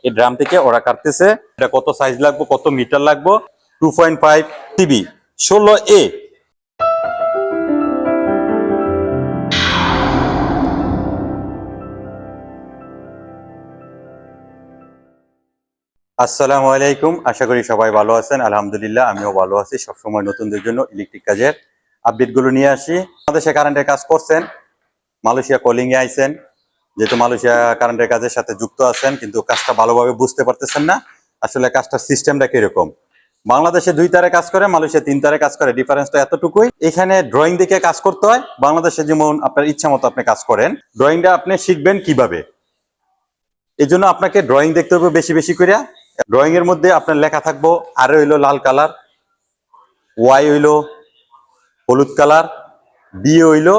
এই ড্রাম থেকে ওরা কাটতেছে। এটা কত সাইজ লাগবে, কত মিটার লাগবে? 2.5 টিবি 16A। আসসালামু আলাইকুম, আশা করি সবাই ভালো আছেন। আলহামদুলিল্লাহ আমিও ভালো আছি। সবসময় নতুনদের জন্য ইলেকট্রিক কাজের আপডেটগুলো নিয়ে আসি। বাংলাদেশে কারেন্টের কাজ করছেন, মালয়েশিয়া কলিং এ আইছেন, যেহেতু মালয়েশিয়া কারেন্টের কাজের সাথে যুক্ত আছেন কিন্তু কাজটা ভালোভাবে বুঝতে পারতেছেন না আসলে কাজটার সিস্টেমটা কিরকম। বাংলাদেশে 2 তারে কাজ করে, মালয়েশিয়া 3 তারে কাজ করে, ডিফারেন্সটা এতটুকুই। এখানে ড্রয়িং দেখে কাজ করতে হয়। বাংলাদেশে যেমন আপনার ইচ্ছা মতো আপনি কাজ করেন, ড্রয়িংটা আপনি শিখবেন কিভাবে, এই জন্য আপনাকে ড্রয়িং দেখতে হবে বেশি বেশি করে। ড্রয়িং এর মধ্যে আপনার লেখা থাকবো আর হইলো লাল কালার, ওয়াই হইলো হলুদ কালার, বি হইলো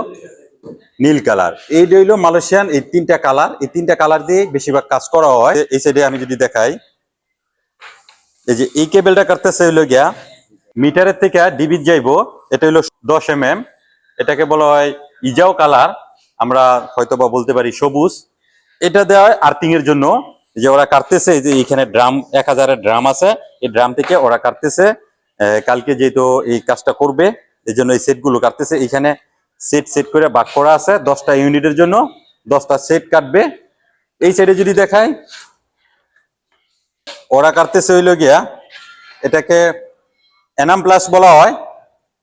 নীল কালার। এই হইলো মালয়েশিয়ান এই 3টা কালার। এই 3টা কালার দিয়ে বেশিরভাগ কাজ করা হয়। এই সাইডে আমি যদি দেখাই, এই যে এই কেবলটা কাটতেছে হইলো গিয়া মিটারের থেকে ডিবি যাইবো, এটা হইলো 10 mm। এটাকে বলা হয় ইজাও কালার, আমরা হয়তোবা বলতে পারি সবুজ। এটা দেওয়া হয় আর্থিং এর জন্য। যে ওরা কাটতেছে, এই যে এখানে ড্রাম 1000-এর ড্রাম আছে, এই ড্রাম থেকে ওরা কাটতেছে। কালকে যেহেতু এই কাজটা করবে এই জন্য এই সেটগুলো কাটতেছে। এখানে সেট সেট করে ভাগ করা আছে 10টা ইউনিটের জন্য, 10টা সেট কাটবে। এই সাইডে যদি দেখাই, ওরা কাটতেছে হইলো গিয়া এটাকে এনাম প্লাস বলা হয়।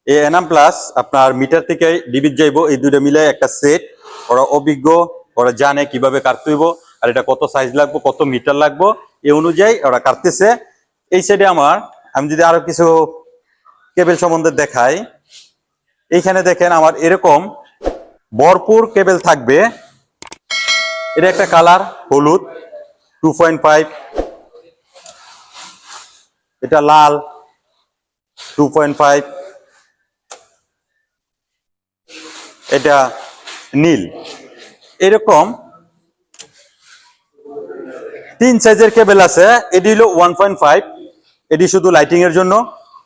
এই এনাম প্লাস আপনার মিটার থেকে ডিবিট যাইবো, এই দুটো মিলে একটা সেট। ওরা অভিজ্ঞ, ওরা জানে কিভাবে কাটতে হইব, আর এটা কত সাইজ লাগবে, কত মিটার লাগবে, এই অনুযায়ী ওরা কাটতেছে। এই সাইডে আমি যদি আরো কিছু কেবল সম্বন্ধে দেখাই, এইখানে দেখেন আমার এরকম ভরপুর কেবল থাকবে। এটা একটা কালার হলুদ 2.5, এটা লাল 2.5, এটা নীল। এরকম 3 সাইজের কেবল আছে। এটি হলো 1.5, এটি শুধু লাইটিং এর জন্য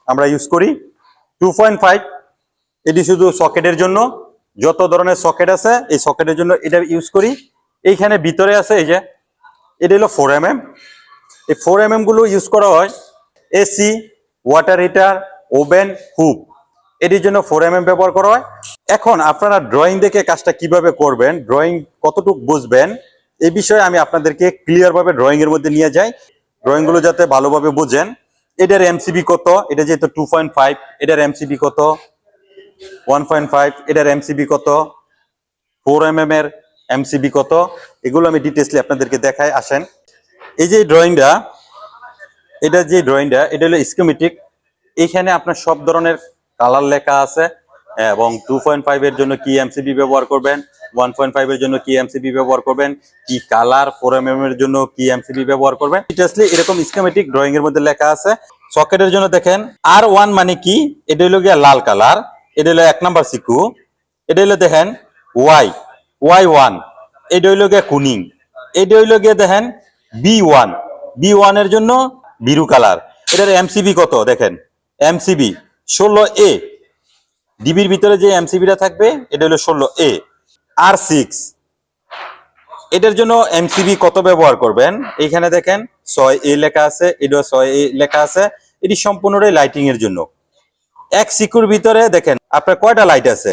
আমরা ইউজ করি। 2.5 এটি শুধু সকেটের জন্য, যত ধরনের সকেট আছে এই সকেটের জন্য এটা ইউজ করি। এইখানে ভিতরে আছে এই যে এটা হলো 4mm। এই 4mm গুলো ইউজ করা হয় এসি, ওয়াটার হিটার, ওভেন, হুব, এটির জন্য 4mm ব্যবহার করা হয়। এখন আপনারা ড্রয়িং দেখে কাজটা কিভাবে করবেন, ড্রয়িং কতটুকু বুঝবেন, এই বিষয়ে আমি আপনাদেরকে ক্লিয়ার ভাবে ড্রয়িং এর মধ্যে নিয়ে যাই, ড্রয়িং গুলো যাতে ভালোভাবে বুঝেন। এটার এমসিবি কত, এটা যেহেতু 2.5, এটার এমসিবি কত 1.5, এটার এমসিবি কত 4mm এর এমসিবি কত, এগুলো আমি ডিটেইলসলি আপনাদেরকে দেখাই। আসেন, এই যে ড্রয়িংটা, এটা হলো স্কিমেটিক। এখানে আপনার সব ধরনের কালার লেখা আছে এবং 2.5 এর জন্য কি এমসিবি ব্যবহার করবেন, 1.5 এর জন্য কি এমসিবি ব্যবহার করবেন, কি কালার, 4mm এর জন্য কি এমসিবি ব্যবহার করবেন, ডিটেইলসলি এরকম স্কিমেটিক ড্রয়িং এর মধ্যে লেখা আছে। সকেটের জন্য দেখেন R1 মানে কি, এটা হলো গিয়া লাল কালার, এটা হলো 1 নাম্বার সিকু। এটা হলো দেখেন Y1, এটা হইলো গিয়ে কুনিং। এটা হইলো গিয়ে দেখেন B1 এর জন্য বিরু কালার। এটার এমসিবি কত দেখেন, এমসিবি 16A। ডিবির ভিতরে যে এমসিবিটা থাকবে এটা হলো 16A। R6 এটার জন্য এমসিবি কত ব্যবহার করবেন, এইখানে দেখেন 6A লেখা আছে, এটা 6A লেখা আছে। এটি সম্পূর্ণটাই লাইটিং এর জন্য। এক সিকুর ভিতরে দেখেন আপনার কয়টা লাইট আছে,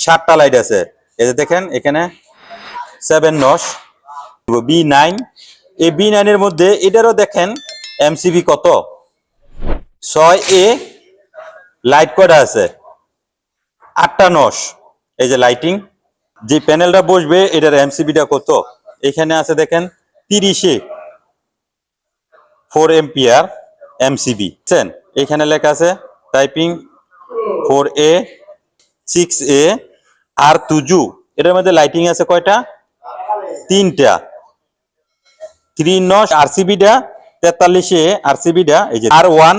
7টা লাইট আছে। এই যে দেখেন এখানে 7 নস B9। এই B9 এর মধ্যে এটারও দেখেন এমসিবি কত 6A। লাইট কয়টা আছে, 8টা নস। এই যে লাইটিং, যে প্যানেলটা বসবে এটার এমসিবিটা কত, এখানে আছে দেখেন 30-এ 4 এম্পিয়ার এমসিবি। বুঝছেন, এখানে লেখা আছে টাইপিং 4A 6A আর 2 এটার মধ্যে লাইটিং আছে কয়টা, 3টা। 3 নস আরসিবিটা 43-এ আরসিবিটা। এই যে R1,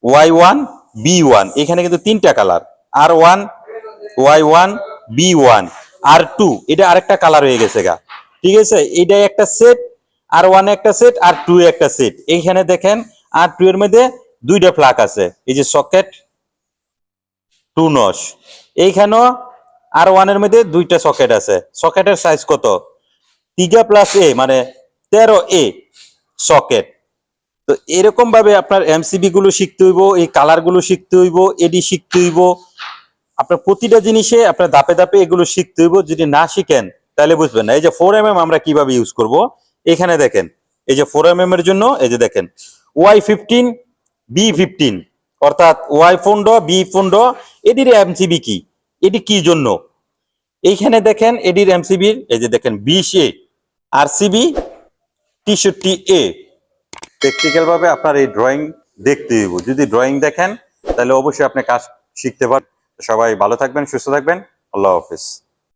Y1, B1, এখানে কিন্তু 3টা colour, R1, Y1, B1, R2 এটা আরেকটা কালার হয়ে গেছে গা। ঠিক আছে, এটা একটা সেট, R1 একটা সেট, R2 একটা সেট। এইখানে দেখেন R2 এর মধ্যে 2টা প্লাগ আছে, এই যে সকেট 2 নস। এইখানেও R1 এর মধ্যে 2টা সকেট আছে। সকেটের সাইজ কত, 3 + A মানে 13A। সকেট। তো এরকম ভাবে আপনার এমসিবি গুলো শিখতে হইব, এই কালার গুলো শিখতে হইব, এডি শিখতে হইব। আপনার প্রতিটা জিনিসে আপনার ধাপে ধাপে এগুলো শিখতে হইব। যদি না শিখেন তাহলে বুঝবেন না। এই যে 4mm আমরা কিভাবে ইউজ করব, এখানে দেখেন। এই যে 4mm এর জন্য এই যে দেখেন Y15 B15, অর্থাৎ Y15 B15 এটির এমসিবি কি, এটি কি জন্য। এইখানে দেখেন এডির এমসিবির এই যে দেখেন 20A RCB 63A। প্র্যাকটিক্যাল ভাবে আপনার এই ড্রয়িং দেখতে হইব। যদি ড্রয়িং দেখেন তাহলে অবশ্যই আপনি কাজ শিখতে পারবেন। সবাই ভালো থাকবেন, সুস্থ থাকবেন। আল্লাহ হাফেজ।